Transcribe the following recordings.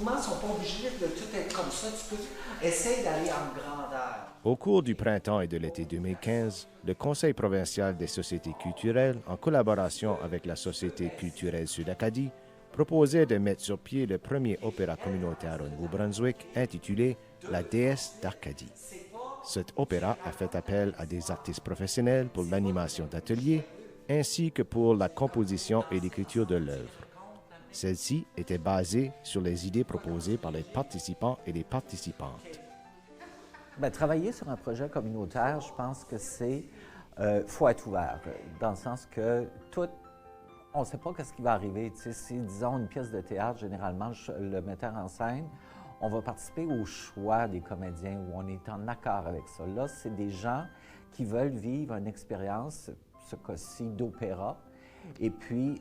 mouvements ne sont pas obligés de tout être comme ça. Tu peux essayer d'aller en grandeur. Au cours du printemps et de l'été 2015, le Conseil provincial des sociétés culturelles, en collaboration avec la Société culturelle Sud-Acadie, proposait de mettre sur pied le premier opéra communautaire au Nouveau-Brunswick intitulé « La déesse d'Arcadie ». Cet opéra a fait appel à des artistes professionnels pour l'animation d'ateliers ainsi que pour la composition et l'écriture de l'œuvre. Celle-ci était basée sur les idées proposées par les participants et les participantes. Bien, travailler sur un projet communautaire, je pense que c'est faut être ouvert, dans le sens que on ne sait pas ce qui va arriver. Tu sais, si, disons, une pièce de théâtre, généralement, le metteur en scène, on va participer au choix des comédiens où on est en accord avec ça. Là, c'est des gens qui veulent vivre une expérience, ce cas-ci, d'opéra. Et puis,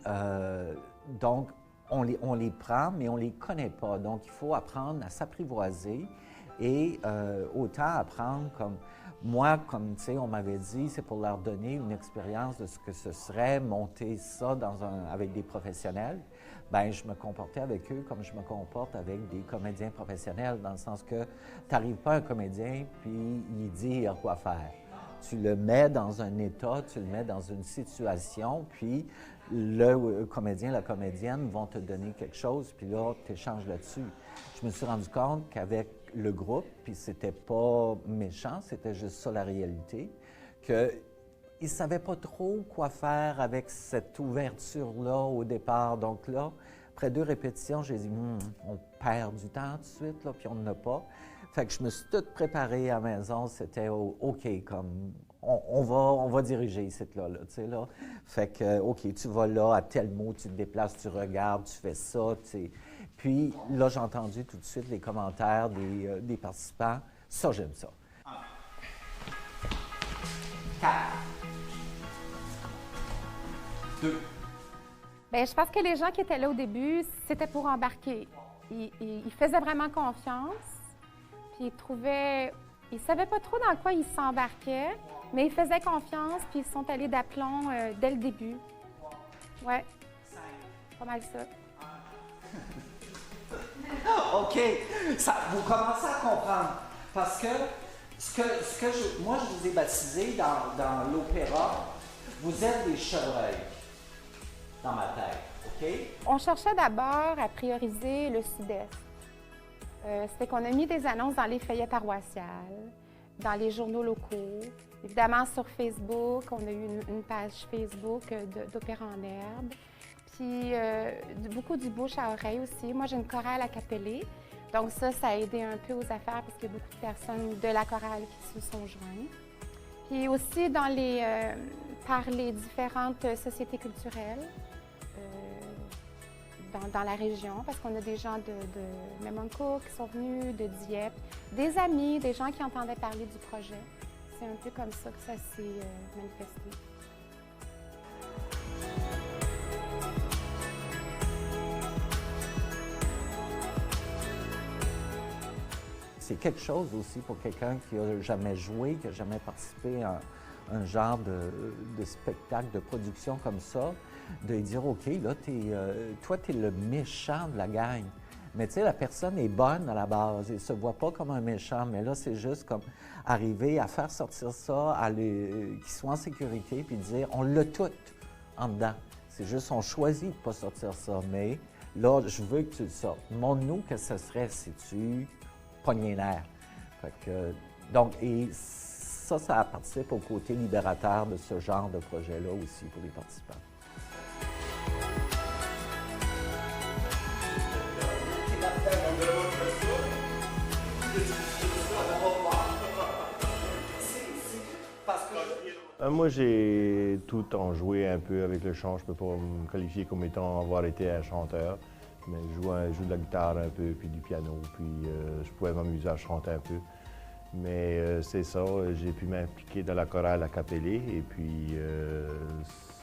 donc, on les prend, mais on ne les connaît pas. Donc, il faut apprendre à s'apprivoiser et autant apprendre comme... Moi, comme tu sais, on m'avait dit, c'est pour leur donner une expérience de ce que ce serait monter ça avec des professionnels. Bien, je me comportais avec eux comme je me comporte avec des comédiens professionnels, dans le sens que tu n'arrives pas à un comédien puis il dit quoi faire. Tu le mets dans un état, tu le mets dans une situation, puis le comédien, la comédienne vont te donner quelque chose, puis là, tu échanges là-dessus. Je me suis rendu compte qu'avec le groupe, puis c'était pas méchant, c'était juste ça la réalité, qu'ils ne savaient pas trop quoi faire avec cette ouverture-là au départ. Donc là, après 2 répétitions, j'ai dit, on perd du temps tout de suite, là, puis on n'en a pas. Fait que je me suis toute préparée à la maison, c'était OK, comme on va diriger ici, là, tu sais, là. Fait que, OK, tu vas là, à tel mot, tu te déplaces, tu regardes, tu fais ça, tu sais. Puis là, j'ai entendu tout de suite les commentaires des participants. Ça, j'aime ça. 4, 2. Bien, je pense que les gens qui étaient là au début, c'était pour embarquer. Ils faisaient vraiment confiance, puis ils ne savaient pas trop dans quoi ils s'embarquaient, mais ils faisaient confiance, puis ils sont allés d'aplomb dès le début. Ouais, pas mal ça. OK, vous commencez à comprendre. Parce que moi, je vous ai baptisé dans l'opéra, vous êtes des chevreuils dans ma tête, OK? On cherchait d'abord à prioriser le sud-est. C'était qu'on a mis des annonces dans les feuillets paroissiales, dans les journaux locaux. Évidemment, sur Facebook, on a eu une page Facebook d'Opéra en herbe. Puis beaucoup du bouche à oreille aussi. Moi, j'ai une chorale à Capellé. Donc ça a aidé un peu aux affaires parce qu'il y a beaucoup de personnes de la chorale qui se sont jointes. Puis aussi par les différentes sociétés culturelles dans la région, parce qu'on a des gens de Memoncourt qui sont venus, de Dieppe, des amis, des gens qui entendaient parler du projet. C'est un peu comme ça que ça s'est manifesté. C'est quelque chose aussi pour quelqu'un qui n'a jamais joué, qui n'a jamais participé à un genre de spectacle, de production comme ça, de dire, OK, là, toi, tu es le méchant de la gang. Mais tu sais, la personne est bonne à la base, elle ne se voit pas comme un méchant, mais là, c'est juste comme arriver à faire sortir ça, qu'ils soient en sécurité, puis dire, on l'a tout en dedans. C'est juste, on choisit de ne pas sortir ça, mais là, je veux que tu le sortes. Montre-nous que ce serait si tu pognes les nerfs. Fait que, donc, et ça participe au côté libérateur de ce genre de projet-là aussi pour les participants. Moi, j'ai tout le temps joué un peu avec le chant. Je ne peux pas me qualifier comme étant avoir été un chanteur, mais je joue de la guitare un peu, puis du piano, puis je pouvais m'amuser à chanter un peu. Mais c'est ça, j'ai pu m'impliquer dans la chorale à Capellé, et puis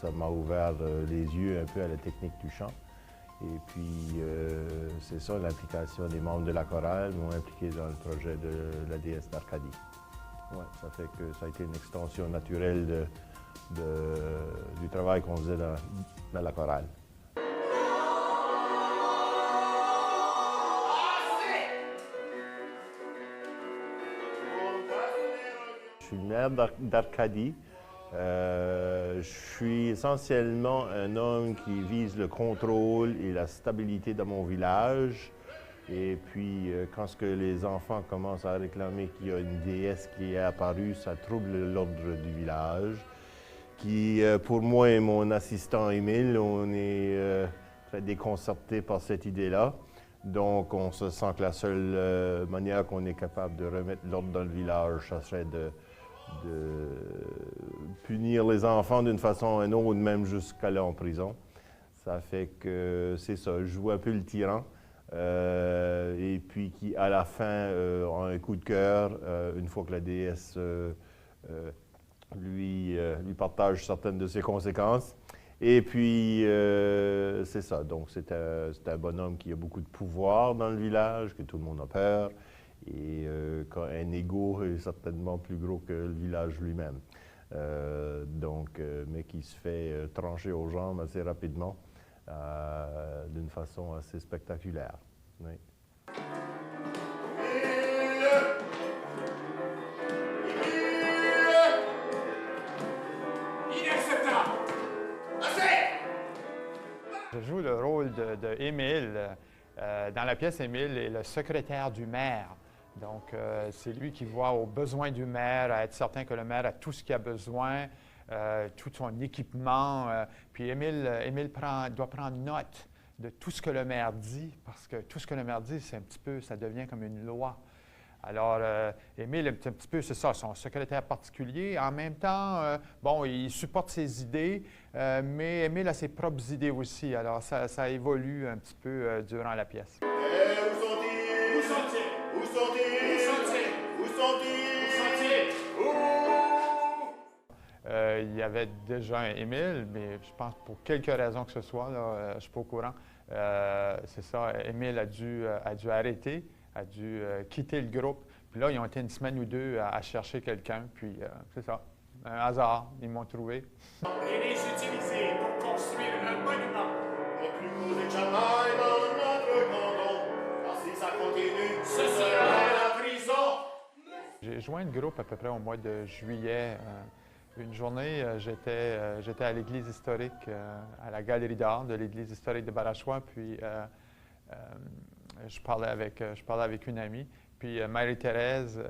ça m'a ouvert les yeux un peu à la technique du chant. Et puis, c'est ça, l'implication des membres de la chorale m'ont impliqué dans le projet de la déesse d'Arcadie. Ouais, ça fait que ça a été une extension naturelle du travail qu'on faisait dans la chorale. suis le maire d'Arcadie. Je suis essentiellement un homme qui vise le contrôle et la stabilité dans mon village. Et puis, quand les enfants commencent à réclamer qu'il y a une déesse qui est apparue, ça trouble l'ordre du village. Pour moi et mon assistant Émile, on est très déconcertés par cette idée-là. Donc, on se sent que la seule manière qu'on est capable de remettre l'ordre dans le village, ça serait de punir les enfants d'une façon ou d'une autre, même jusqu'à aller en prison. Ça fait que c'est ça, je joue un peu le tyran. Et puis qui, à la fin, a un coup de cœur, une fois que la déesse lui partage certaines de ses conséquences. Et puis, c'est ça. Donc, c'est un bonhomme qui a beaucoup de pouvoir dans le village, que tout le monde a peur, et un ego est certainement plus gros que le village lui-même. Mais qui se fait trancher aux jambes assez rapidement, d'une façon assez spectaculaire. Oui. Je joue le rôle de Émile. Dans la pièce, Émile est le secrétaire du maire. Donc, c'est lui qui voit aux besoins du maire, à être certain que le maire a tout ce qu'il a besoin, tout son équipement. Puis Émile doit prendre note de tout ce que le maire dit, parce que tout ce que le maire dit, c'est un petit peu, ça devient comme une loi. Alors, Émile est un petit peu, c'est ça, son secrétaire particulier. En même temps, il supporte ses idées, mais Émile a ses propres idées aussi. Alors, ça évolue un petit peu durant la pièce. Où sont-ils? Où sont-ils? Où sont-ils? Où sont-ils? Où sont-ils? Où sont-ils? Il y avait déjà un Émile, mais je pense pour quelque raison que ce soit, là, je ne suis pas au courant. C'est ça, Émile a dû arrêter, a dû quitter le groupe. Puis là, ils ont été une semaine ou deux à chercher quelqu'un, puis c'est ça, un hasard, ils m'ont trouvé. Et les utiliser pour construire un monument au plus beau examen dans notre canton. Car si ça continue, ce sera la prison. J'ai joint le groupe à peu près au mois de juillet. Une journée, j'étais à l'église historique, à la galerie d'art de l'église historique de Barachois, puis je parlais avec une amie. Puis Marie-Thérèse,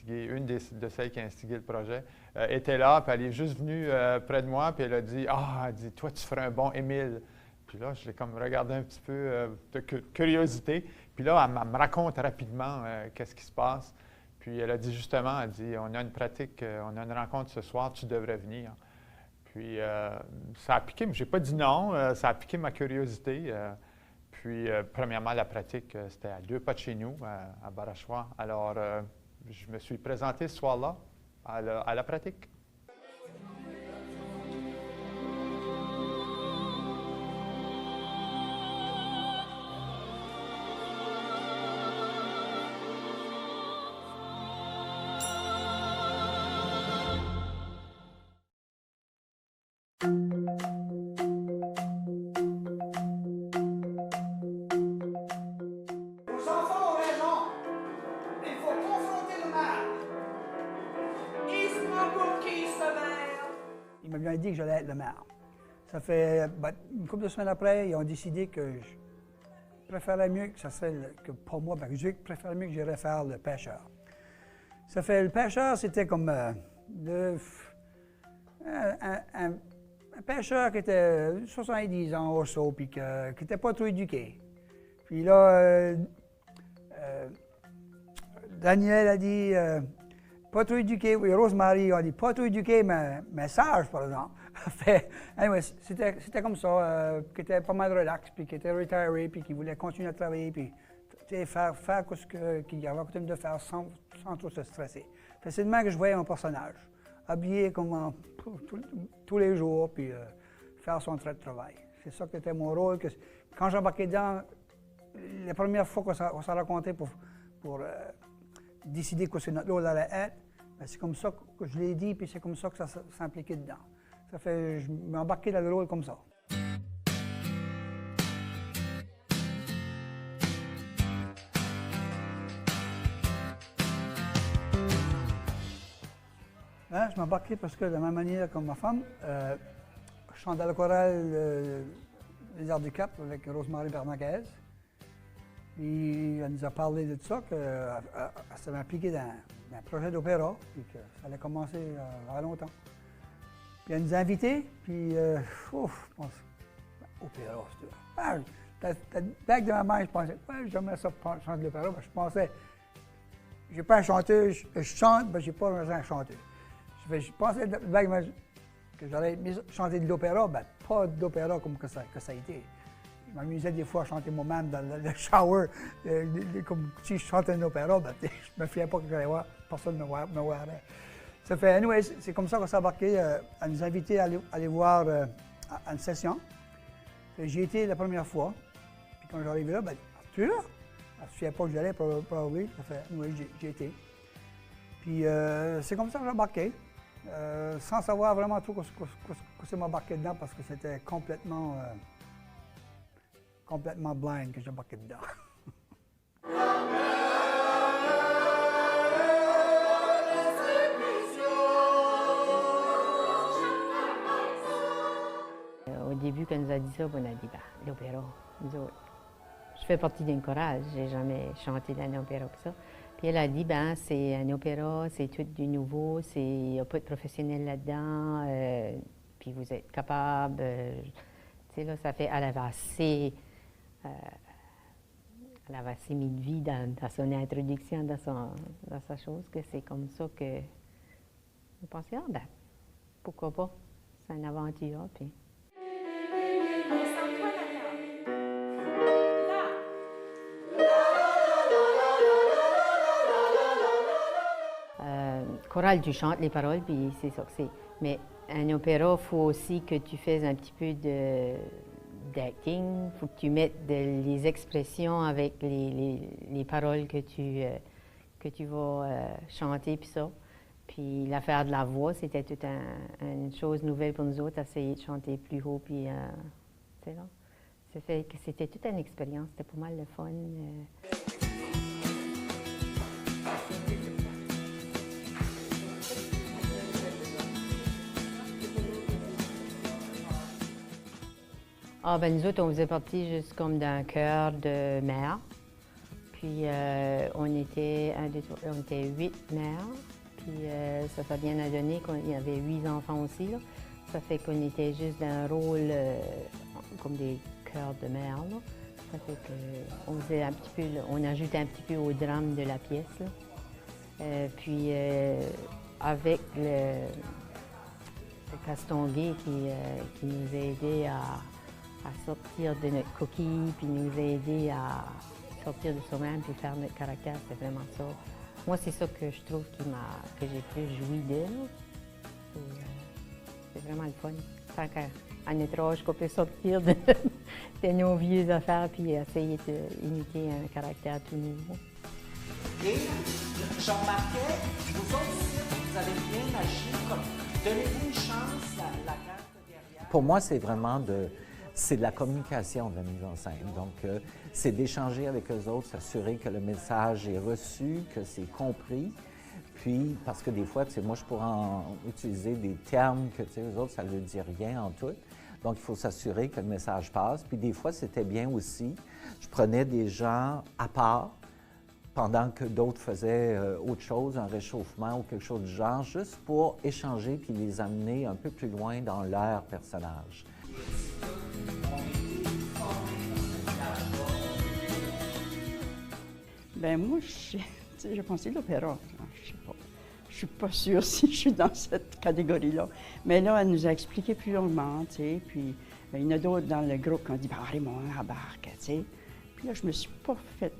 une de celles qui a instigé le projet, était là, puis elle est juste venue près de moi, puis elle a dit « Ah, elle dit, toi, tu ferais un bon Émile. » Puis là, je l'ai comme regardé un petit peu de curiosité. Puis là, elle me raconte rapidement qu'est-ce qui se passe. Puis elle a dit justement, elle dit, on a une pratique, on a une rencontre ce soir, tu devrais venir. Puis ça a piqué, mais je n'ai pas dit non, ça a piqué ma curiosité. Puis premièrement, la pratique, c'était à 2 pas de chez nous, à Barachois. Alors, je me suis présenté ce soir-là à la pratique. Vos enfants ont raison. Il faut confronter le maire. Il se prend pour qui, ce maire? Il m'a bien dit que j'allais être le maire. Ça fait une couple de semaines après, ils ont décidé que je préférais mieux que ça serait que pour moi, je préférais mieux que j'irais faire le pêcheur. Ça fait le pêcheur, c'était comme un pêcheur qui était 70 ans ou so, puis qui n'était pas trop éduqué. Puis là, Daniel a dit pas trop éduqué, oui, Rosemary a dit pas trop éduqué, mais sage, par exemple. Anyway, c'était comme ça, qui était pas mal relax, puis qui était retiré, puis qui voulait continuer à travailler, puis faire ce qu'il avait coutume de faire sans trop se stresser. C'est de même que je voyais mon personnage, habillé comme tous les jours, puis faire son trait de travail. C'est ça qui était mon rôle. Quand j'embarquais dedans, la première fois qu'on s'est rencontré pour décider que c'est notre rôle allait être, c'est comme ça que je l'ai dit, puis c'est comme ça que ça s'impliquait dedans. Ça fait, je m'embarquais dans le rôle comme ça. Hein, je m'embarquais parce que de la même manière comme ma femme, je chante dans le choral Les Arts du Cap avec Rosemary Bernanquez. Puis elle nous a parlé de ça, qu'elle s'est impliquée dans un projet d'opéra, puis que ça allait commencer à longtemps. Puis elle nous a invités, puis je pense, opéra, c'était. Back de ma mère, je pensais, ouais, j'aimerais ça chanter l'opéra, je pensais, j'ai pas un chanteur, je chante, mais j'ai pas un chanteur. Je pensais que j'allais chanter de l'opéra, ben pas d'opéra comme que ça a été. Je m'amusais des fois à chanter moi-même dans le shower, comme si je chantais un opéra, ben, je me fiais pas que j'allais voir, personne ne me voirait. Ça fait, anyway, c'est comme ça qu'on s'est embarqué, à nous inviter à aller voir à une session. J'ai été la première fois, puis quand j'arrivais là, ben, tu es là? Je ne me souviens pas que j'allais, probablement. Ça fait, anyway, j'ai été. Puis c'est comme ça que j'ai embarqué. Sans savoir vraiment trop que c'est m'embarqué dedans parce que c'était complètement blind que j'ai embarqué dedans. Au début, quand elle nous a dit ça, on a dit l'opéra, nous autres. Je fais partie d'un choral, j'ai jamais chanté dans un opéra comme ça. Puis elle a dit, c'est un opéra, c'est tout du nouveau, il n'y a pas de professionnels là-dedans, puis vous êtes capable. Tu sais, là, ça fait, elle avait assez mis de vie dans son introduction, dans sa chose, que c'est comme ça que je pensais, pourquoi pas, c'est une aventure. Puis. Chorale, tu chantes les paroles, puis c'est ça que c'est. Mais un opéra, il faut aussi que tu fasses un petit peu d'acting. Il faut que tu mettes les expressions avec les paroles que tu vas chanter, puis ça. Puis l'affaire de la voix, c'était toute une chose nouvelle pour nous autres, essayer de chanter plus haut, puis c'est là. Ça fait que c'était toute une expérience, c'était pas mal le fun. Nous autres, on faisait partie juste comme d'un chœur de mères. Puis on était 8 mères. Puis ça s'est bien donné qu'il y avait 8 enfants aussi, là. Ça fait qu'on était juste d'un rôle comme des chœurs de mères, là. Ça fait qu'on faisait un petit peu, on ajoutait un petit peu au drame de la pièce, là. Puis avec le Castonguay qui nous a aidés à sortir de notre coquille, puis nous aider à sortir de soi-même, puis faire notre caractère, c'est vraiment ça. Moi, c'est ça que je trouve que j'ai plus joui d'elle. C'est vraiment le fun. Tant qu'à notre âge, qu'on peut sortir de nos vieilles affaires, puis essayer d'imiter un caractère tout nouveau. Et je remarquais, vous autres ici, vous avez bien agi, comme donnez-vous une chance, la carte derrière. Pour moi, c'est vraiment c'est de la communication de la mise en scène. Donc, c'est d'échanger avec eux autres, s'assurer que le message est reçu, que c'est compris. Puis, parce que des fois, moi, je pourrais utiliser des termes que, eux autres, ça ne leur dit rien en tout. Donc, il faut s'assurer que le message passe. Puis, des fois, c'était bien aussi. Je prenais des gens à part pendant que d'autres faisaient autre chose, un réchauffement ou quelque chose du genre, juste pour échanger puis les amener un peu plus loin dans leur personnage. Moi, je pensais l'opéra. Je sais pas. Je suis pas sûre si je suis dans cette catégorie-là. Mais là, elle nous a expliqué plus longuement, puis il y en a d'autres dans le groupe qui ont dit « Raymond, embarque », tu sais. Puis là, je me suis pas fait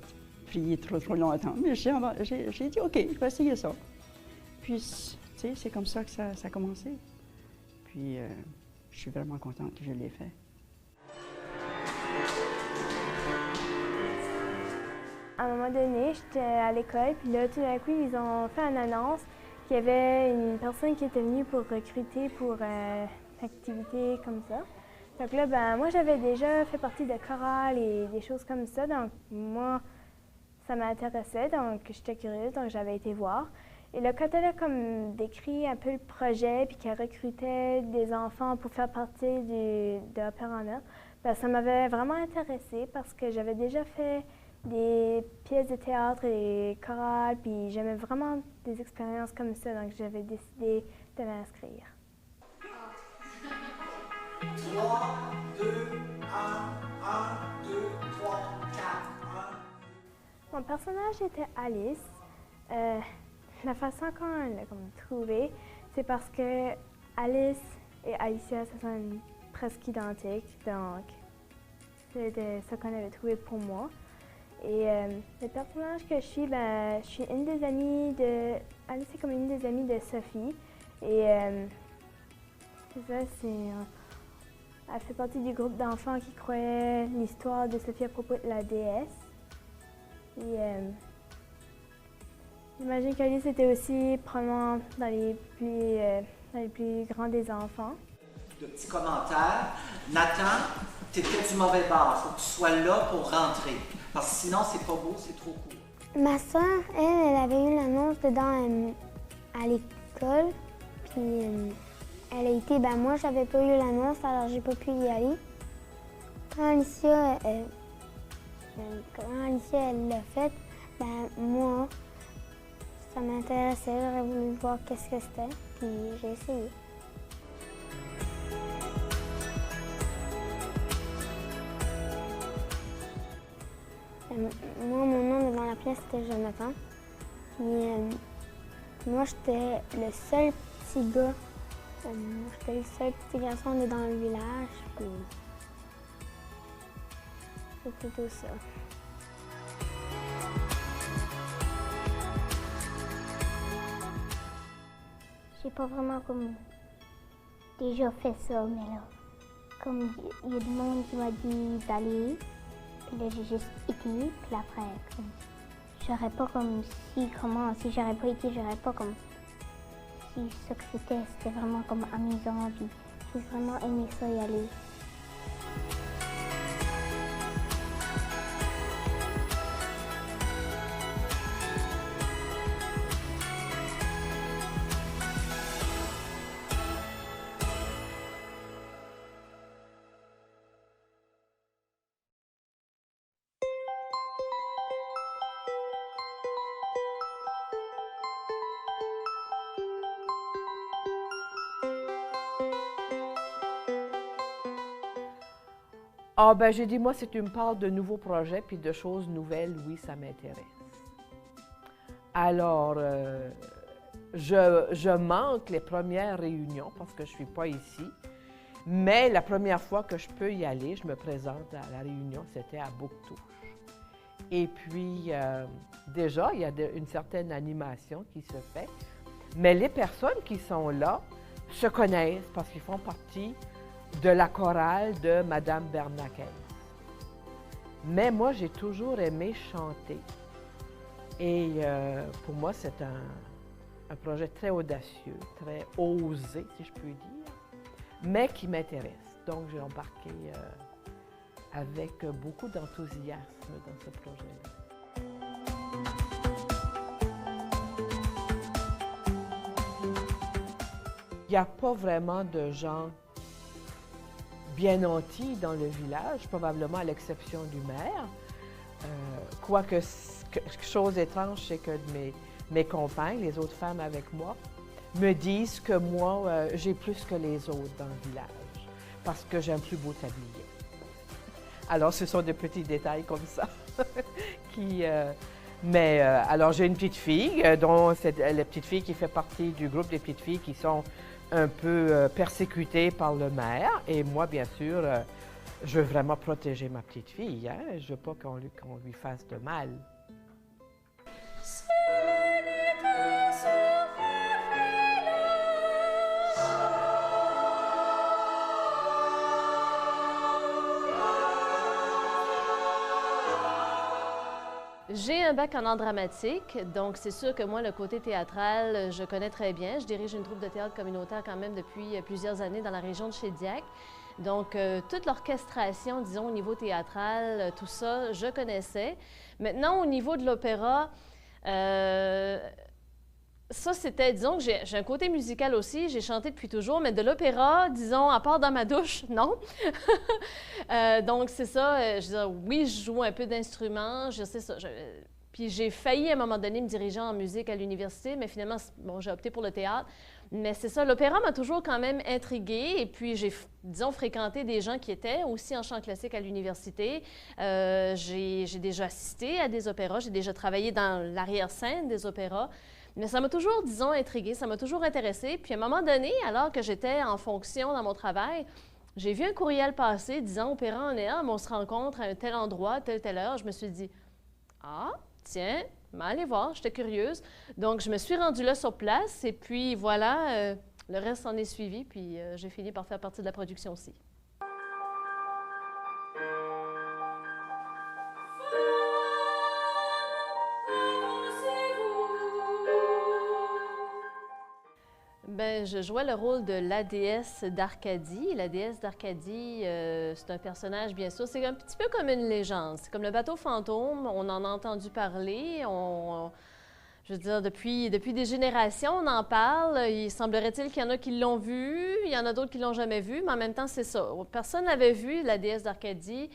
prier trop longtemps, mais j'ai dit « OK, je vais essayer ça ». Puis, tu sais, c'est comme ça que ça a commencé. Puis, je suis vraiment contente que je l'ai fait. À un moment donné, j'étais à l'école, puis là, tout d'un coup, ils ont fait une annonce qu'il y avait une personne qui était venue pour recruter pour une activité comme ça. Donc là, moi, j'avais déjà fait partie de chorale et des choses comme ça, donc moi, ça m'intéressait, donc j'étais curieuse, donc j'avais été voir. Et là, quand elle a comme décrit un peu le projet, puis qu'elle recrutait des enfants pour faire partie de l'Opéra en Herbe, ben, ça m'avait vraiment intéressée parce que j'avais déjà fait des pièces de théâtre et des chorales, puis j'aimais vraiment des expériences comme ça, donc j'avais décidé de m'inscrire. 3, 2, 1, 1, 2, 3, 4, 1. Mon personnage était Alice. La façon qu'on l'a trouvé, c'est parce que Alice et Alicia se sont presque identiques, donc c'était ce qu'on avait trouvé pour moi. Et le personnage que je suis une des amies de... Alice est comme une des amies de Sophie. Et c'est ça, elle fait partie du groupe d'enfants qui croyaient l'histoire de Sophie à propos de la déesse. Et j'imagine qu'Alice était aussi probablement dans les plus grands des enfants. De petits commentaires. Nathan, tu étais du mauvais bord. Il faut que tu sois là pour rentrer. Parce que sinon, c'est pas beau, c'est trop court. Ma soeur, elle avait eu l'annonce dedans à l'école. Puis elle a été, moi, j'avais pas eu l'annonce, alors j'ai pas pu y aller. Quand Alicia, elle l'a fait, moi, ça m'intéressait, j'aurais voulu voir qu'est-ce que c'était, puis j'ai essayé. Moi, mon nom devant la pièce, c'était Jonathan. Puis moi, j'étais le seul petit gars. J'étais le seul petit garçon dans le village. Puis c'est plutôt ça. J'ai pas vraiment comme déjà fait ça, mais là, comme il y a du monde qui m'a dit d'aller, puis là j'ai juste été, puis après, comme, j'aurais pas comme si j'aurais pas été, j'aurais pas comme si ce que c'était vraiment comme amusant, puis j'ai vraiment aimé ça y aller. Ah ben j'ai dit, moi, si tu me parles de nouveaux projets puis de choses nouvelles, oui, ça m'intéresse. Alors, je manque les premières réunions parce que je ne suis pas ici, mais la première fois que je peux y aller, je me présente à la réunion, c'était à Bouctouche. Et puis, déjà, il y a une certaine animation qui se fait, mais les personnes qui sont là se connaissent parce qu'ils font partie de la chorale de Madame Bernakes. Mais moi, j'ai toujours aimé chanter. Et pour moi, c'est un projet très audacieux, très osé, si je puis dire, mais qui m'intéresse. Donc, j'ai embarqué avec beaucoup d'enthousiasme dans ce projet-là. Il n'y a pas vraiment de gens bien nantis dans le village, probablement à l'exception du maire. Quoique, chose étrange, c'est que mes compagnes, les autres femmes avec moi, me disent que moi, j'ai plus que les autres dans le village, parce que j'ai un plus beau tablier. Alors, ce sont des petits détails comme ça. Alors, j'ai une petite fille, dont c'est la petite fille qui fait partie du groupe des petites filles qui sont un peu persécutée par le maire. Et moi, bien sûr, je veux vraiment protéger ma petite fille. Hein? Je ne veux pas qu'on lui fasse de mal. J'ai un bac en art dramatique, donc c'est sûr que moi, le côté théâtral, je connais très bien. Je dirige une troupe de théâtre communautaire quand même depuis plusieurs années dans la région de Shediac. Donc, toute l'orchestration, disons, au niveau théâtral, tout ça, je connaissais. Maintenant, au niveau de l'opéra, Ça, c'était, disons que j'ai un côté musical aussi, j'ai chanté depuis toujours, mais de l'opéra, disons, à part dans ma douche, non. Donc, c'est ça, je veux dire, oui, je joue un peu d'instruments, je sais ça. Puis j'ai failli à un moment donné me diriger en musique à l'université, mais finalement, bon, j'ai opté pour le théâtre. Mais c'est ça, l'opéra m'a toujours quand même intriguée. Et puis j'ai, disons, fréquenté des gens qui étaient aussi en chant classique à l'université. J'ai déjà assisté à des opéras, j'ai déjà travaillé dans l'arrière-scène des opéras. Mais ça m'a toujours, disons, intriguée, ça m'a toujours intéressée. Puis à un moment donné, alors que j'étais en fonction dans mon travail, j'ai vu un courriel passer disant « Opéra en Herbe, on se rencontre à un tel endroit, telle heure. » Je me suis dit « Ah, tiens, allez voir, j'étais curieuse. » Donc, je me suis rendue là sur place et puis voilà, le reste en est suivi. Puis j'ai fini par faire partie de la production aussi. Bien, je jouais le rôle de la déesse d'Arcadie. La déesse d'Arcadie, c'est un personnage, bien sûr, c'est un petit peu comme une légende. C'est comme le bateau fantôme, on en a entendu parler. Je veux dire, depuis des générations, on en parle. Il semblerait-il qu'il y en a qui l'ont vu, il y en a d'autres qui ne l'ont jamais vu, mais en même temps, c'est ça. Personne n'avait vu la déesse d'Arcadie.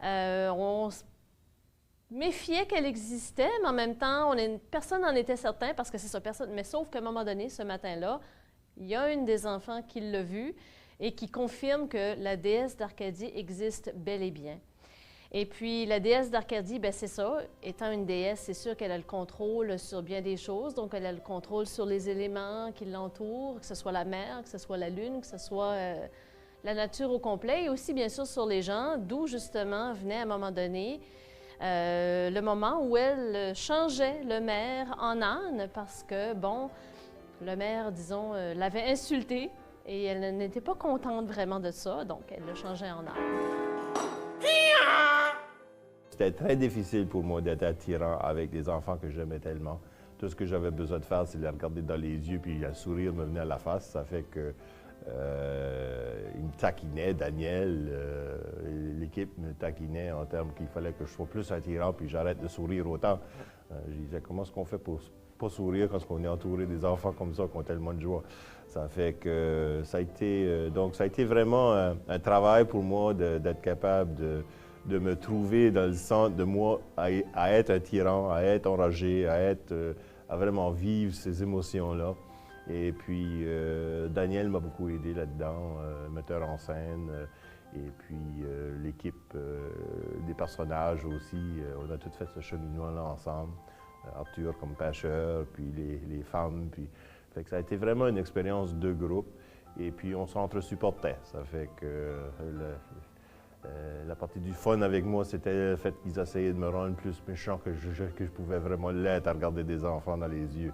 On se méfiait qu'elle existait, mais en même temps, personne n'en était certain parce que c'est ça, personne. Mais sauf qu'à un moment donné, ce matin-là, il y a une des enfants qui l'a vue et qui confirme que la déesse d'Arcadie existe bel et bien. Et puis, la déesse d'Arcadie, bien, c'est ça. Étant une déesse, c'est sûr qu'elle a le contrôle sur bien des choses. Donc, elle a le contrôle sur les éléments qui l'entourent, que ce soit la mer, que ce soit la lune, que ce soit la nature au complet, et aussi, bien sûr, sur les gens, d'où, justement, venait à un moment donné le moment où elle changeait le maire en âne parce que, bon, le maire, disons, l'avait insultée et elle n'était pas contente vraiment de ça, donc elle le changeait en âne. C'était très difficile pour moi d'être attirant avec des enfants que j'aimais tellement. Tout ce que j'avais besoin de faire, c'est de les regarder dans les yeux, puis le sourire me venait à la face. Ça fait que il me taquinait, Daniel, l'équipe me taquinait en termes qu'il fallait que je sois plus attirant puis j'arrête de sourire autant. Je disais, comment est-ce qu'on fait pour pas sourire quand on est entouré des enfants comme ça qui ont tellement de joie? Ça fait que ça a été vraiment un travail pour moi d'être capable de me trouver dans le centre de moi, à être un tyran, à être enragé, à vraiment vivre ces émotions-là. Et puis, Daniel m'a beaucoup aidé là-dedans, metteur en scène, et puis l'équipe des personnages aussi. On a tout fait ce cheminement-là ensemble. Arthur comme pêcheur, puis les femmes. Puis, fait que ça a été vraiment une expérience de groupe. Et puis, on s'entre-supportait. Ça fait que la partie du fun avec moi, c'était le fait qu'ils essayaient de me rendre plus méchant que je pouvais vraiment l'être à regarder des enfants dans les yeux.